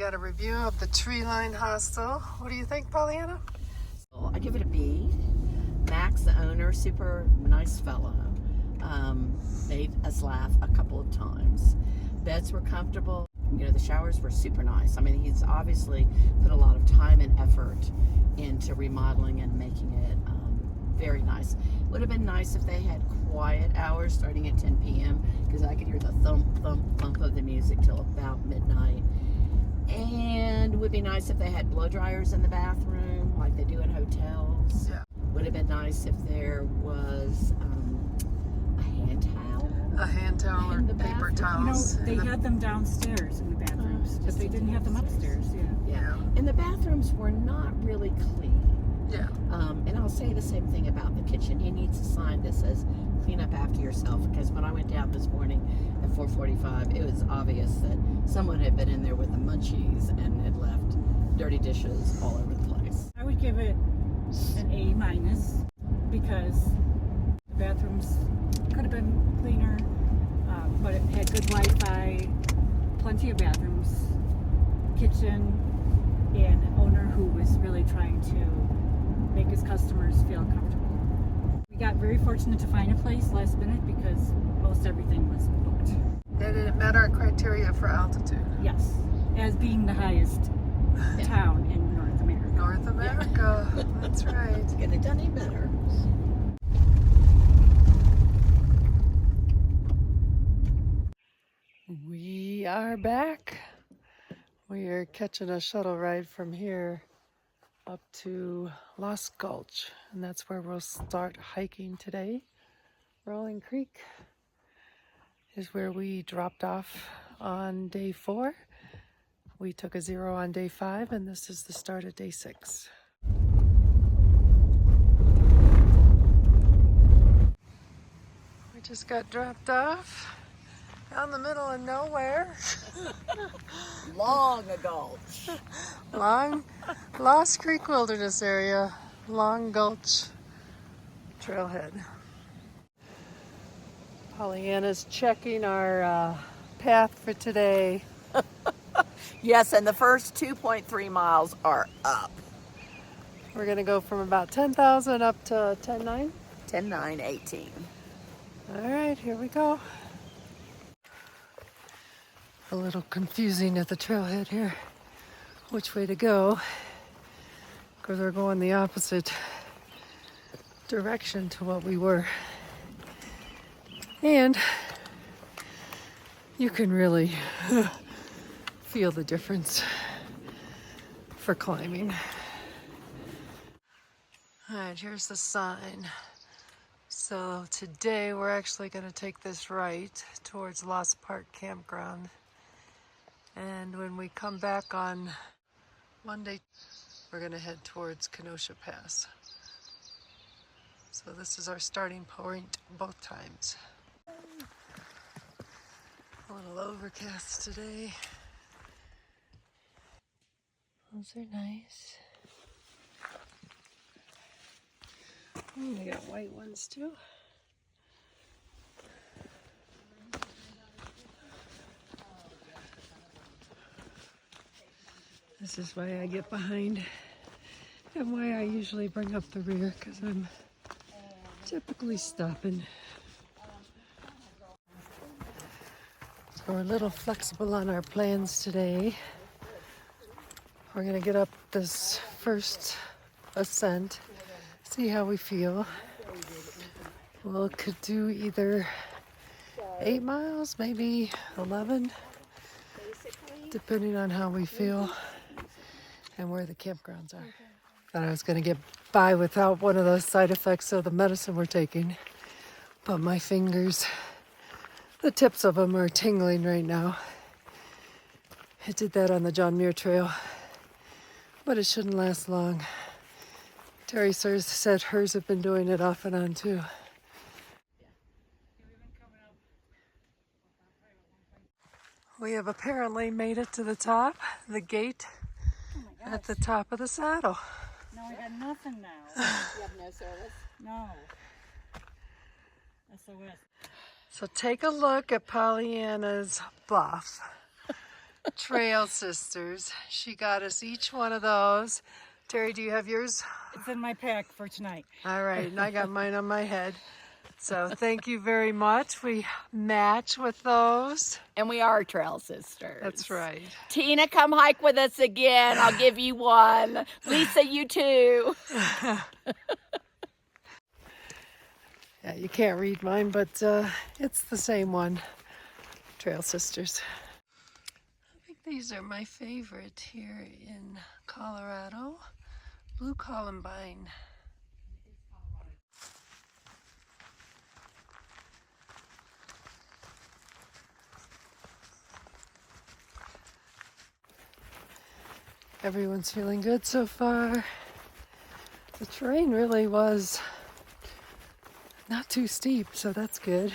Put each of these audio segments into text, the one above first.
got a review of the tree-lined hostel. What do you think, Pollyanna? Well, I give it a B. Max, the owner, super nice fellow. Made us laugh a couple of times. Beds were comfortable. You know, the showers were super nice. I mean, he's obviously put a lot of time and effort into remodeling and making it very nice. Would have been nice if they had quiet hours starting at 10 p.m. because I could hear the thump, thump, thump of the music till about midnight. And it would be nice if they had blow dryers in the bathroom like they do in hotels. Yeah. Would have been nice if there was a hand towel. A hand towel or paper towels. You know, they had them downstairs in the bathrooms, but they didn't have them upstairs. Yeah. And the bathrooms were not really clean. Yeah. And I'll say the same thing about the kitchen. He needs a sign that says clean up after yourself, because when I went down this morning at 4:45, it was obvious that someone had been in there with the munchies and had left dirty dishes all over the place. I would give it an A- because the bathrooms could have been cleaner, but it had good Wi-Fi, plenty of bathrooms, kitchen, and an owner who was really trying to make his customers feel comfortable. We got very fortunate to find a place last minute because most everything was booked. And it met our criteria for altitude. Yes, as being the highest town in North America. North America. Yeah. That's right. Couldn't have done any better. We are back. We are catching a shuttle ride from here up to Long Gulch, and that's where we'll start hiking today. Rolling Creek is where we dropped off on day 4. We took a 0 on day 5, and this is the start of day 6. We just got dropped off out in the middle of nowhere. Long Gulch. Lost Creek Wilderness Area, Long Gulch Trailhead. Pollyanna's checking our path for today. Yes, and the first 2.3 miles are up. We're gonna go from about 10,000 up to 10,900. 10,918. All right, here we go. A little confusing at the trailhead here, which way to go, because we're going the opposite direction to what we were. And you can really feel the difference for climbing. All right, here's the sign. So today we're actually going to take this right towards Lost Park Campground. And when we come back on Monday, we're going to head towards Kenosha Pass. So this is our starting point both times. A little overcast today. Those are nice. We got white ones too. This is why I get behind and why I usually bring up the rear, because I'm typically stopping. So we're a little flexible on our plans today. We're gonna get up this first ascent, see how we feel. We could do either 8 miles, maybe 11, depending on how we feel and where the campgrounds are. Thought I was going to get by without one of those side effects of the medicine we're taking, but my fingers, the tips of them are tingling right now. I did that on the John Muir Trail, but it shouldn't last long. Terry said hers have been doing it off and on too. We have apparently made it to the top, the gate at the top of the saddle. No, I got nothing now. You have no service? No. SOS. So take a look at Pollyanna's buff. Trail Sisters. She got us each one of those. Terry, do you have yours? It's in my pack for tonight. All right, and I got mine on my head. So thank you very much. We match with those. And we are Trail Sisters. That's right. Tina, come hike with us again. I'll give you one. Lisa, you too. Yeah, you can't read mine, but it's the same one. Trail Sisters. I think these are my favorite here in Colorado. Blue Columbine. Everyone's feeling good so far. The terrain really was not too steep, so that's good.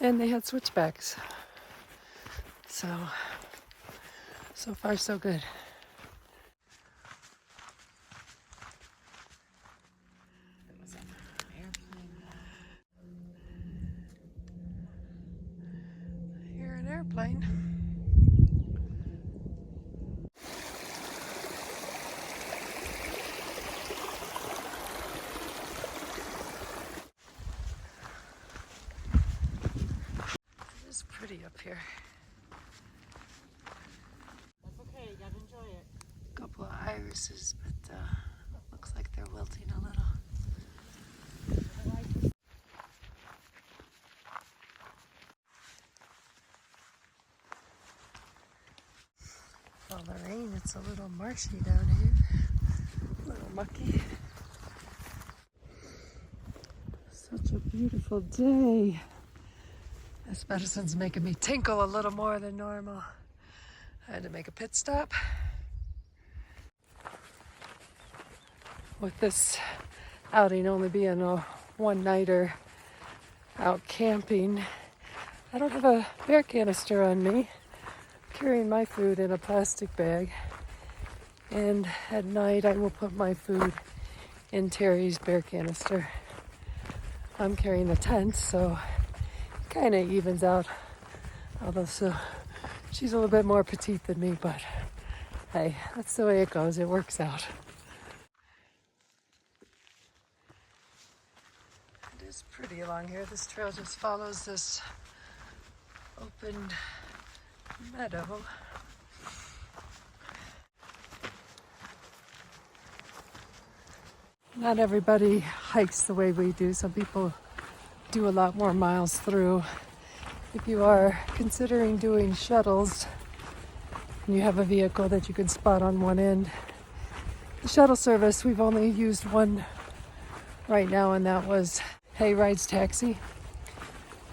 And they had switchbacks. So far so good. I hear an airplane. It's pretty up here. That's okay, you gotta enjoy it. A couple of irises, but looks like they're wilting a little. Well, the rain, it's a little marshy down here. A little mucky. Such a beautiful day. This medicine's making me tinkle a little more than normal. I had to make a pit stop. With this outing only being a one-nighter out camping, I don't have a bear canister on me. I'm carrying my food in a plastic bag. And at night I will put my food in Terry's bear canister. I'm carrying the tent, so kind of evens out, although she's a little bit more petite than me, but hey, that's the way it goes. It works out. It is pretty along here. This trail just follows this open meadow. Not everybody hikes the way we do. Some people do a lot more miles through. If you are considering doing shuttles and you have a vehicle that you can spot on one end, the shuttle service, we've only used one right now, and that was Hay Rides Taxi.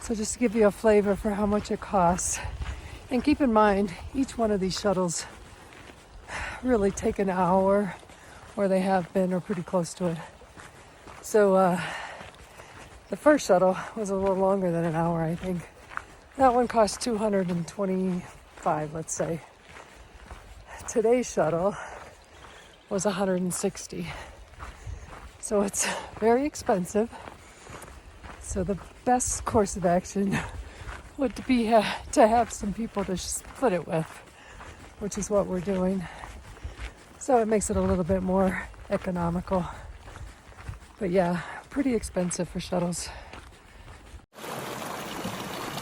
So just to give you a flavor for how much it costs, and keep in mind each one of these shuttles really take an hour, or they have been, or pretty close to it. So the first shuttle was a little longer than an hour, I think. That one cost $225, let's say. Today's shuttle was $160. So it's very expensive. So the best course of action would be to have some people to split it with, which is what we're doing. So it makes it a little bit more economical. But yeah, pretty expensive for shuttles.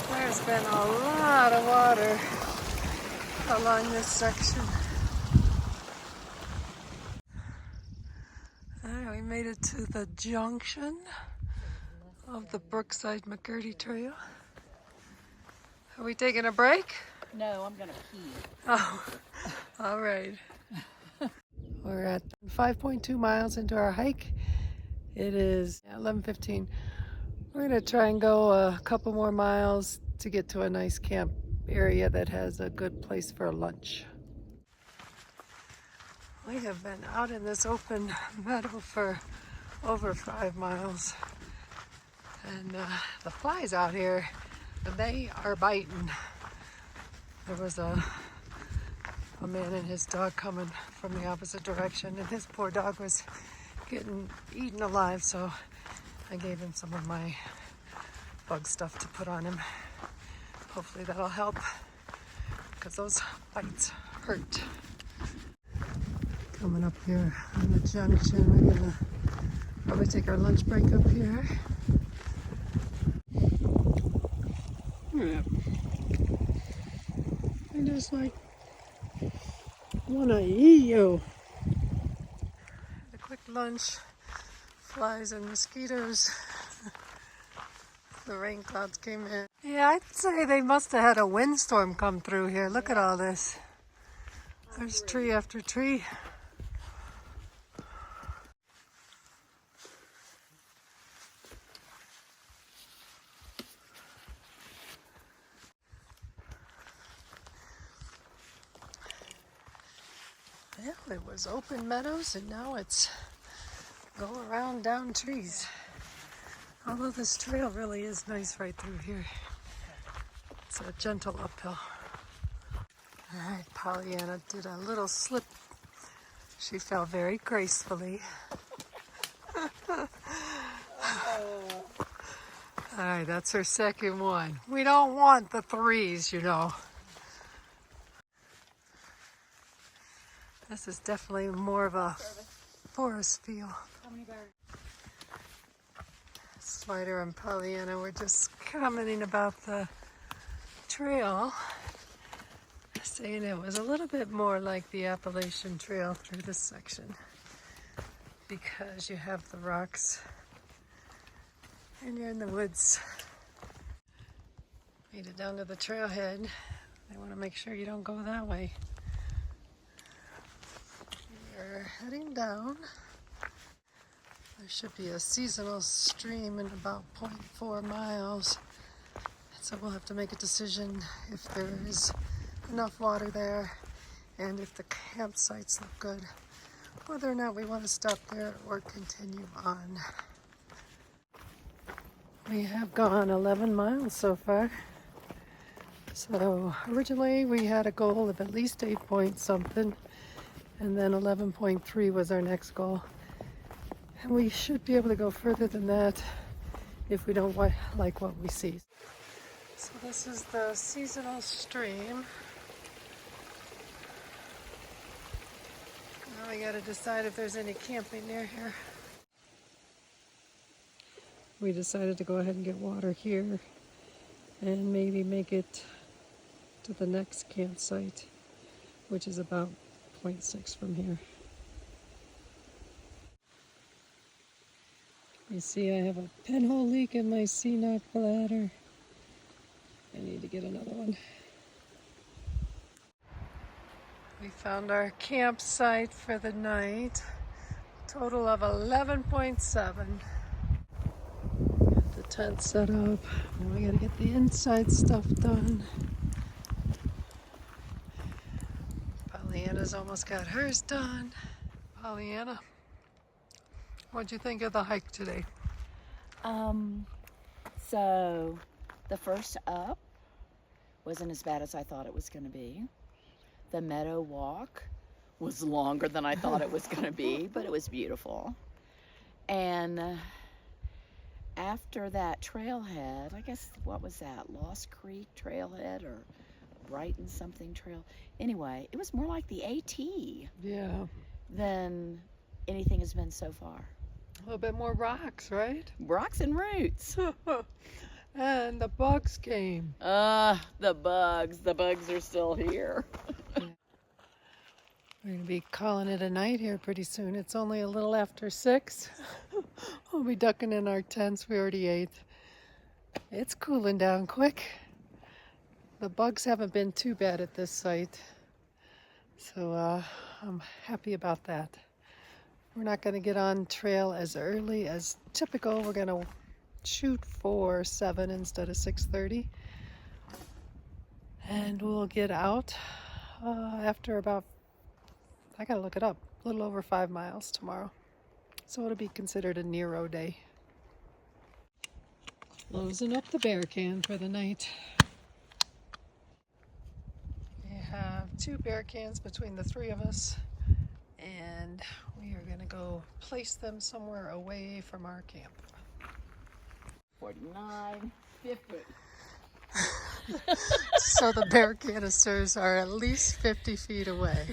There's been a lot of water along this section. Alright, we made it to the junction of the Brookside McCurdy Trail. Are we taking a break? No, I'm gonna pee. Oh, all right. We're at 5.2 miles into our hike. It is 11:15. We're gonna try and go a couple more miles to get to a nice camp area that has a good place for lunch. We have been out in this open meadow for over 5 miles. And the flies out here, they are biting. There was a man and his dog coming from the opposite direction, and his poor dog was getting eaten alive, so I gave him some of my bug stuff to put on him. Hopefully that'll help. because those bites hurt. Coming up here on the junction, we're gonna probably take our lunch break up here. Yeah. I just like wanna eat you. A quick lunch, flies and mosquitoes. The rain clouds came in. Yeah, I'd say they must have had a windstorm come through here. Look at all this. There's tree after tree. Well, it was open meadows and now it's go around down trees. Although this trail really is nice right through here. It's a gentle uphill. Alright, Pollyanna did a little slip. She fell very gracefully. Alright, that's her second one. We don't want the threes, you know. This is definitely more of a forest feel. Slider and Pollyanna were just commenting about the trail, saying it was a little bit more like the Appalachian Trail through this section because you have the rocks and you're in the woods. Made it down to the trailhead. They want to make sure you don't go that way. We're heading down. There should be a seasonal stream in about 0.4 miles. So we'll have to make a decision if there is enough water there and if the campsites look good, whether or not we want to stop there or continue on. We have gone 11 miles so far. So originally we had a goal of at least 8 point something, and then 11.3 was our next goal. And we should be able to go further than that if we don't like what we see. So this is the seasonal stream. Now we gotta decide if there's any camping near here. We decided to go ahead and get water here and maybe make it to the next campsite, which is about 0.6 from here. You see I have a pinhole leak in my C-knot bladder. I need to get another one. We found our campsite for the night. Total of 11.7. Got the tent set up. Now we gotta get the inside stuff done. Pollyanna's almost got hers done. Pollyanna, what'd you think of the hike today? So the first up wasn't as bad as I thought it was going to be. The meadow walk was longer than I thought it was going to be, but it was beautiful. And after that trailhead, I guess, what was that? Lost Creek Trailhead or Brighton something trail? Anyway, it was more like the AT than anything has been so far. A little bit more rocks, right? Rocks and roots. And the bugs came. The bugs are still here. We're going to be calling it a night here pretty soon. It's only a little after 6. We'll be ducking in our tents. We already ate. It's cooling down quick. The bugs haven't been too bad at this site. So I'm happy about that. We're not going to get on trail as early as typical. We're going to shoot for 7 instead of 6:30. And we'll get out after about, I gotta look it up, a little over 5 miles tomorrow. So it'll be considered a Nero day. Closing up the bear can for the night. We have 2 bear cans between the 3 of us, and we are gonna go place them somewhere away from our camp. 49, 50. So the bear canisters are at least 50 feet away.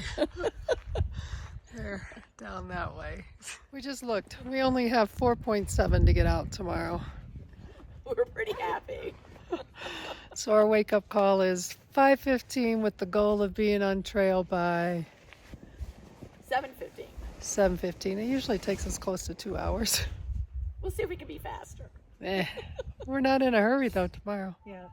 They're down that way. We just looked. We only have 4.7 to get out tomorrow. We're pretty happy. So our wake-up call is 5:15 with the goal of being on trail by 7:15. 7:15. It usually takes us close to 2 hours. We'll see if we can be faster. We're not in a hurry though tomorrow. Yeah.